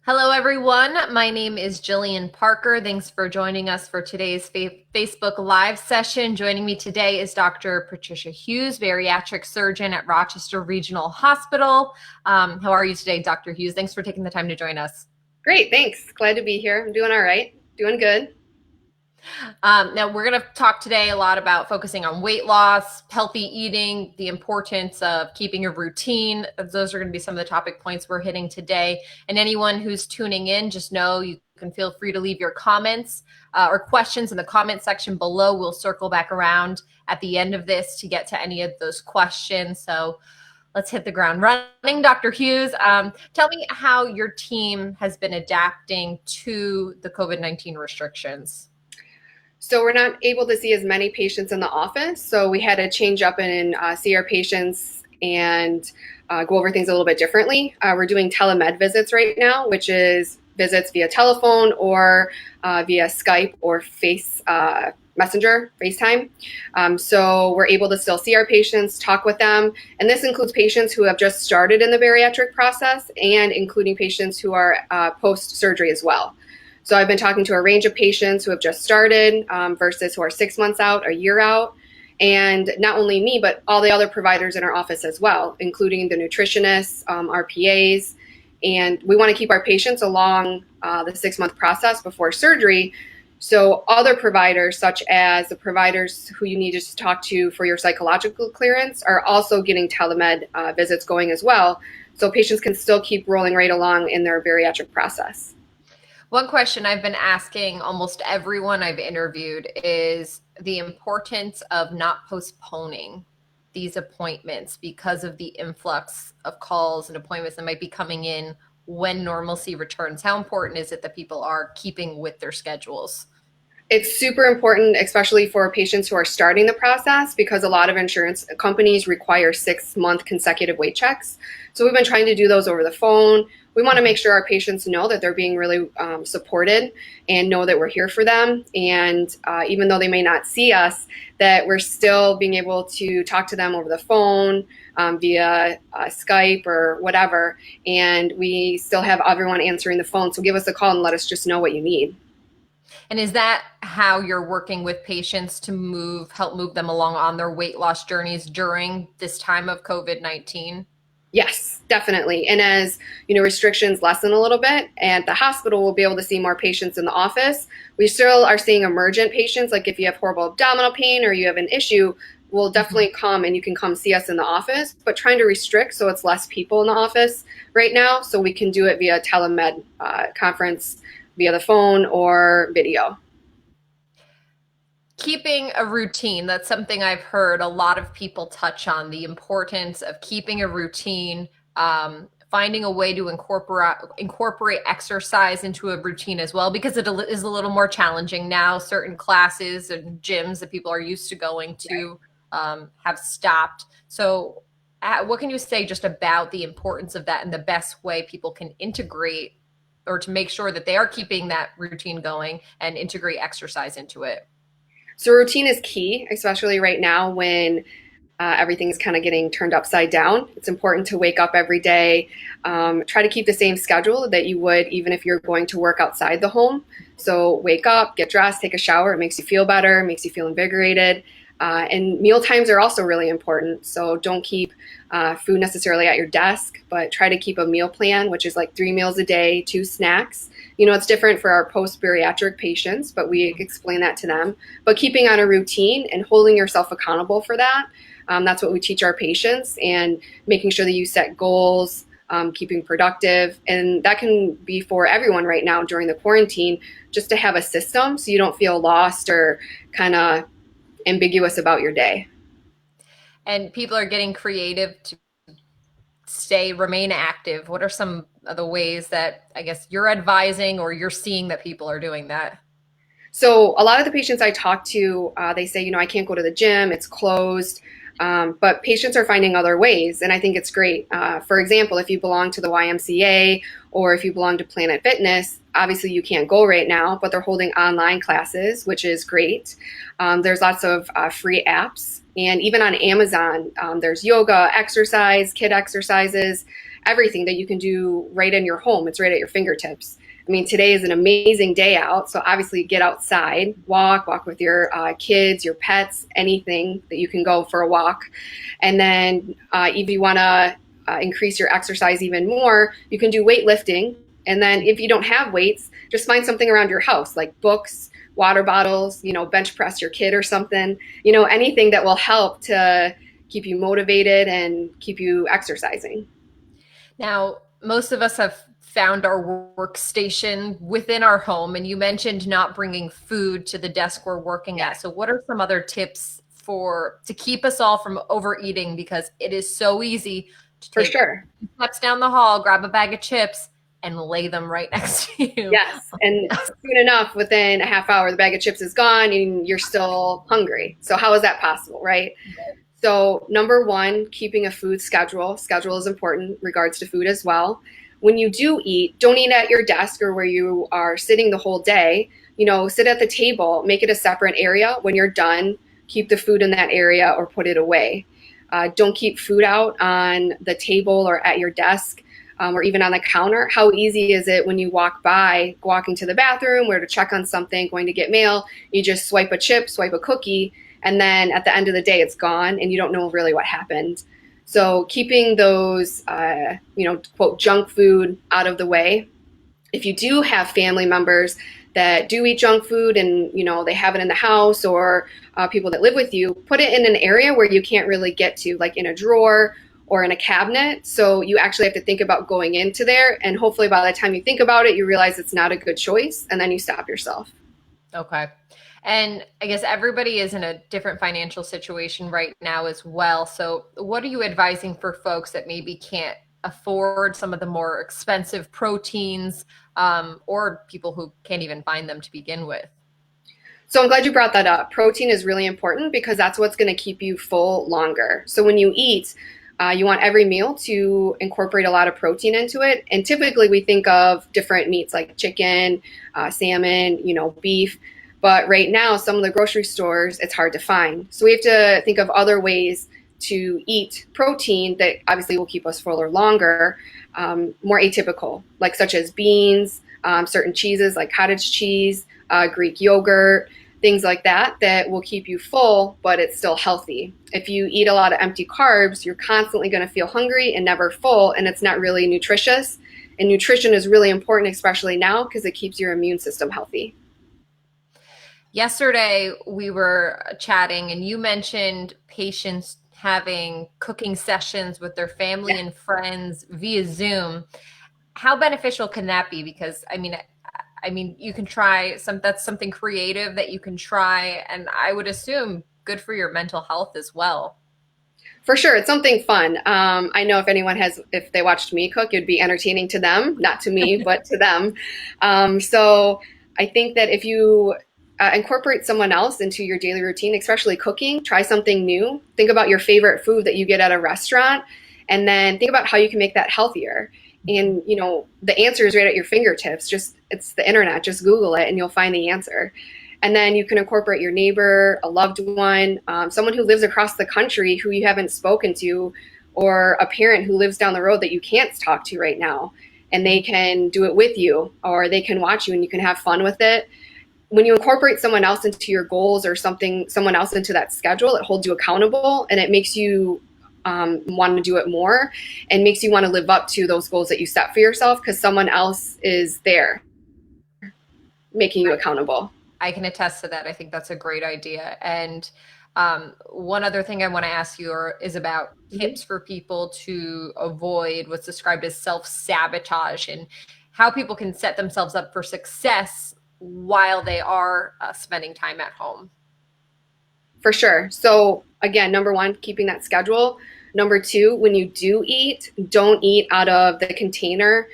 Hello, everyone. My name is Jillian Parker. Thanks for joining us for today's Facebook Live session. Joining me today is Dr. Patricia Hughes, bariatric surgeon at Rochester Regional Hospital. How are you today, Dr. Hughes? Thanks for taking the time to join us. Great, thanks. Glad to be here. I'm doing all right. Doing good. Now, we're going to talk today a lot about focusing on weight loss, healthy eating, the importance of keeping a routine. Those are going to be some of the topic points we're hitting today. And anyone who's tuning in, just know you can feel free to leave your comments or questions in the comment section below. We'll circle back around at the end of this to get to any of those questions. So let's hit the ground running. Dr. Hughes, tell me how your team has been adapting to the COVID-19 restrictions. So we're not able to see as many patients in the office, so we had to change up and see our patients and go over things a little bit differently. We're doing telemed visits right now, which is visits via telephone or via Skype or Messenger, FaceTime. So we're able to still see our patients, talk with them, and this includes patients who have just started in the bariatric process and including patients who are post-surgery as well. So I've been talking to a range of patients who have just started versus who are 6 months out, a year out. And not only me, but all the other providers in our office as well, including the nutritionists, our PAs. And we want to keep our patients along the 6-month process before surgery. So other providers, such as the providers who you need to talk to for your psychological clearance, are also getting telemed visits going as well. So patients can still keep rolling right along in their bariatric process. One question I've been asking almost everyone I've interviewed is the importance of not postponing these appointments because of the influx of calls and appointments that might be coming in when normalcy returns. How important is it that people are keeping with their schedules? It's super important, especially for patients who are starting the process, because a lot of insurance companies require 6-month consecutive weight checks. So we've been trying to do those over the phone. We want to make sure our patients know that they're being really supported and know that we're here for them. And even though they may not see us, that we're still being able to talk to them over the phone, via Skype or whatever. And we still have everyone answering the phone. So give us a call and let us just know what you need. And is that how you're working with patients to help move them along on their weight loss journeys during this time of COVID-19? Yes, definitely. And as restrictions lessen a little bit, and the hospital will be able to see more patients in the office. We still are seeing emergent patients, like if you have horrible abdominal pain or you have an issue, we'll definitely come and you can come see us in the office, but trying to restrict so it's less people in the office right now, so we can do it via telemed conference, via the phone or video. Keeping a routine, that's something I've heard a lot of people touch on, the importance of keeping a routine, finding a way to incorporate exercise into a routine as well, because it is a little more challenging now. Certain classes and gyms that people are used to going to have stopped. So what can you say just about the importance of that and the best way people can integrate or to make sure that they are keeping that routine going and integrate exercise into it? So routine is key, especially right now when everything is kind of getting turned upside down. It's important to wake up every day, try to keep the same schedule that you would even if you're going to work outside the home. So wake up, get dressed, take a shower. It makes you feel better, makes you feel invigorated. And meal times are also really important. So don't keep food necessarily at your desk, but try to keep a meal plan, which is like 3 meals a day, 2 snacks. It's different for our post-bariatric patients, but we explain that to them. But keeping on a routine and holding yourself accountable for that, that's what we teach our patients, and making sure that you set goals, keeping productive. And that can be for everyone right now during the quarantine, just to have a system so you don't feel lost or kind of ambiguous about your day. And people are getting creative to remain active. What are some of the ways that I guess you're advising or you're seeing that people are doing that? So a lot of the patients I talk to, they say, I can't go to the gym, it's closed. But patients are finding other ways, and I think it's great. For example, if you belong to the YMCA or if you belong to Planet Fitness, obviously you can't go right now, but they're holding online classes, which is great. There's lots of free apps, and even on Amazon, there's yoga, exercise, kid exercises, everything that you can do right in your home. It's right at your fingertips. I mean, today is an amazing day out. So obviously get outside, walk with your kids, your pets, anything that you can go for a walk. And then if you want to increase your exercise even more, you can do weightlifting. And then if you don't have weights, just find something around your house, like books, water bottles, bench press your kid or something, anything that will help to keep you motivated and keep you exercising. Now, most of us have found our workstation within our home, and you mentioned not bringing food to the desk we're working at. So what are some other tips to keep us all from overeating? Because it is so easy to For take sure. steps down the hall, grab a bag of chips, and lay them right next to you. Yes. And soon enough, within a half hour, the bag of chips is gone and you're still hungry. So how is that possible, right? So number one, keeping a food schedule. Schedule is important in regards to food as well. When you do eat, don't eat at your desk or where you are sitting the whole day. Sit at the table, make it a separate area. When you're done, keep the food in that area or put it away. Don't keep food out on the table or at your desk or even on the counter. How easy is it when you walking to the bathroom, where to check on something, going to get mail, you just swipe a chip, swipe a cookie, and then at the end of the day, it's gone and you don't know really what happened. So keeping those, quote, junk food out of the way. If you do have family members that do eat junk food and, they have it in the house, or people that live with you, put it in an area where you can't really get to, like in a drawer or in a cabinet. So you actually have to think about going into there. And hopefully by the time you think about it, you realize it's not a good choice. And then you stop yourself. Okay. And I guess everybody is in a different financial situation right now as well. So what are you advising for folks that maybe can't afford some of the more expensive proteins, or people who can't even find them to begin with? So I'm glad you brought that up. Protein is really important because that's what's going to keep you full longer. So when you eat, you want every meal to incorporate a lot of protein into it. And typically we think of different meats like chicken, salmon, beef. But right now, some of the grocery stores, it's hard to find. So we have to think of other ways to eat protein that obviously will keep us fuller longer, more atypical, like such as beans, certain cheeses like cottage cheese, Greek yogurt, things like that will keep you full, but it's still healthy. If you eat a lot of empty carbs, you're constantly going to feel hungry and never full, and it's not really nutritious. And nutrition is really important, especially now, because it keeps your immune system healthy. Yesterday, we were chatting and you mentioned patients having cooking sessions with their family and friends via Zoom. How beneficial can that be? Because you can try that's something creative that you can try, and I would assume good for your mental health as well. For sure, it's something fun. I know if they watched me cook, it'd be entertaining to them, not to me, but to them. So I think that if you incorporate someone else into your daily routine, especially cooking, try something new. Think about your favorite food that you get at a restaurant, and then think about how you can make that healthier. And, the answer is right at your fingertips. It's the internet. Just Google it and you'll find the answer. And then you can incorporate your neighbor, a loved one, someone who lives across the country who you haven't spoken to, or a parent who lives down the road that you can't talk to right now. And they can do it with you, or they can watch you and you can have fun with it. When you incorporate someone else into your goals or someone else into that schedule, it holds you accountable and it makes you want to do it more and makes you want to live up to those goals that you set for yourself because someone else is there making you accountable. I can attest to that. I think that's a great idea. And one other thing I want to ask you is about tips for people to avoid what's described as self-sabotage and how people can set themselves up for success while they are spending time at home. For sure. So again, number one, keeping that schedule. Number two, when you do eat, don't eat out of the container.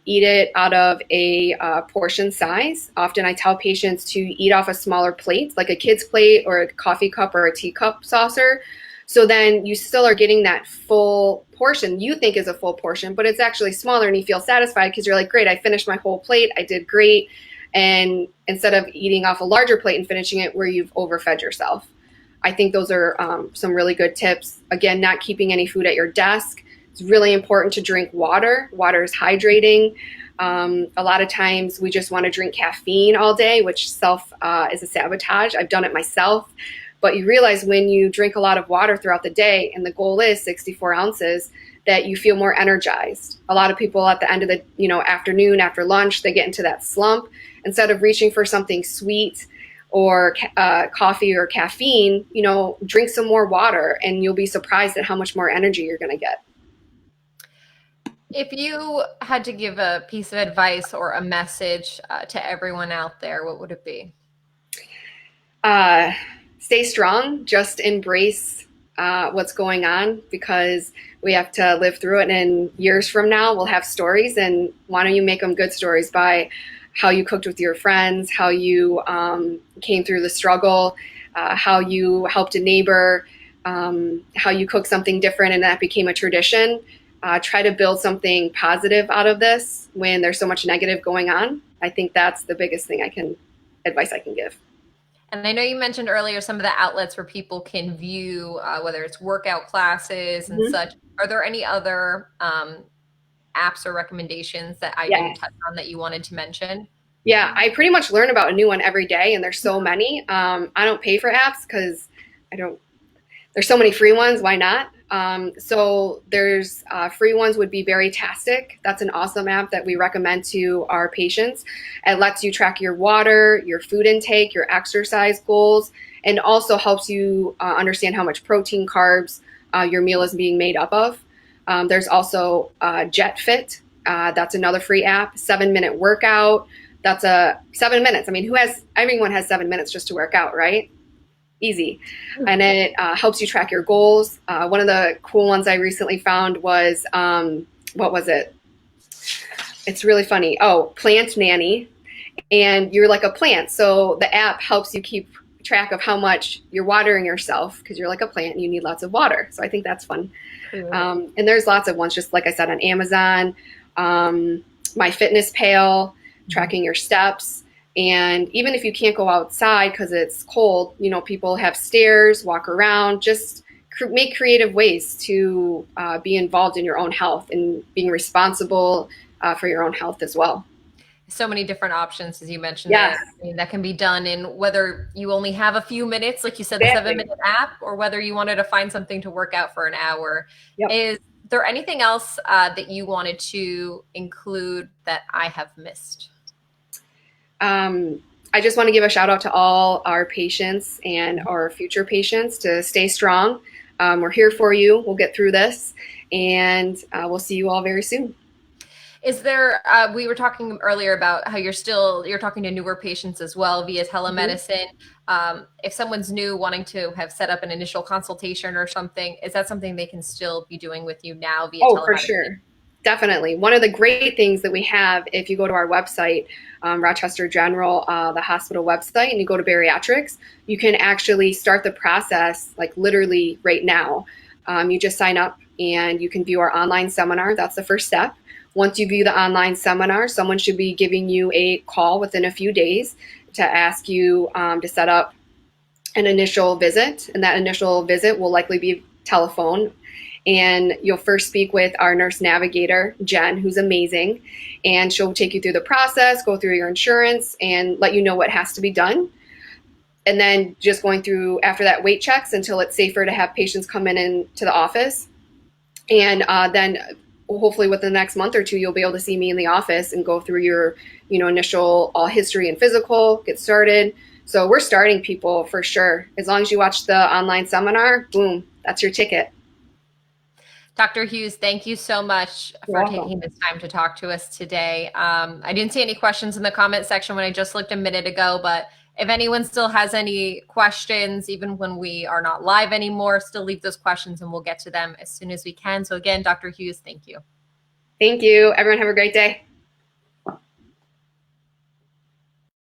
Eat it out of a portion size. Often I tell patients to eat off a smaller plate, like a kid's plate or a coffee cup or a teacup saucer. So then you still are getting that full portion you think is a full portion, but it's actually smaller and you feel satisfied because you're like, great, I finished my whole plate. I did great. And instead of eating off a larger plate and finishing it where you've overfed yourself. I think those are some really good tips. Again, not keeping any food at your desk. It's really important to drink water. Water is hydrating. A lot of times we just want to drink caffeine all day, which is a sabotage. I've done it myself. But you realize when you drink a lot of water throughout the day, and the goal is 64 ounces, that you feel more energized. A lot of people at the end of the afternoon, after lunch, they get into that slump. Instead of reaching for something sweet or coffee or caffeine, drink some more water, and you'll be surprised at how much more energy you're going to get. If you had to give a piece of advice or a message to everyone out there, what would it be? Stay strong. Just embrace what's going on, because we have to live through it. And years from now, we'll have stories. And why don't you make them good stories by how you cooked with your friends, how you came through the struggle, how you helped a neighbor, how you cooked something different and that became a tradition. Try to build something positive out of this when there's so much negative going on. I think that's the biggest advice I can give. And I know you mentioned earlier some of the outlets where people can view, whether it's workout classes and such. Are there any other apps or recommendations that I didn't touch on that you wanted to mention? Yeah, I pretty much learn about a new one every day, and there's so many. I don't pay for apps because there's so many free ones. Why not? So there's free ones would be Berrytastic. That's an awesome app that we recommend to our patients. It lets you track your water, your food intake, your exercise goals, and also helps you understand how much protein, carbs your meal is being made up of. There's also JetFit. That's another free app. 7-minute workout. That's 7 minutes. I mean, everyone has 7 minutes just to work out, right? Easy. And it helps you track your goals. One of the cool ones I recently found was, what was it? It's really funny. Oh, Plant Nanny. And you're like a plant. So the app helps you keep track of how much you're watering yourself, because you're like a plant and you need lots of water. So I think that's fun. And there's lots of ones, just like I said, on Amazon, MyFitnessPal, tracking your steps. And even if you can't go outside because it's cold, people have stairs, walk around, just make creative ways to be involved in your own health and being responsible for your own health as well. So many different options, as you mentioned. Yes. I mean, that can be done in whether you only have a few minutes, like you said, the 7-minute app, or whether you wanted to find something to work out for an hour. Yep. Is there anything else that you wanted to include that I have missed? I just want to give a shout out to all our patients and our future patients to stay strong. We're here for you. We'll get through this, and we'll see you all very soon. Is there, we were talking earlier about how you're talking to newer patients as well via telemedicine. If someone's new, wanting to have set up an initial consultation or something, is that something they can still be doing with you now via telemedicine? Oh, for sure. Definitely. One of the great things that we have, if you go to our website, Rochester General, the hospital website, and you go to bariatrics, you can actually start the process like literally right now. You just sign up and you can view our online seminar. That's the first step. Once you view the online seminar, someone should be giving you a call within a few days to ask you to set up an initial visit. And that initial visit will likely be telephone. And you'll first speak with our nurse navigator, Jen, who's amazing. And she'll take you through the process, go through your insurance, and let you know what has to be done. And then just going through after that weight checks until it's safer to have patients come into the office. And then hopefully within the next month or two, you'll be able to see me in the office and go through your initial all history and physical, get started. So we're starting people for sure. As long as you watch the online seminar, boom, that's your ticket. Dr. Hughes, thank you so much for taking this time to talk to us today. I didn't see any questions in the comment section when I just looked a minute ago, but if anyone still has any questions, even when we are not live anymore, still leave those questions and we'll get to them as soon as we can. So again, Dr. Hughes, thank you. Thank you. Everyone have a great day.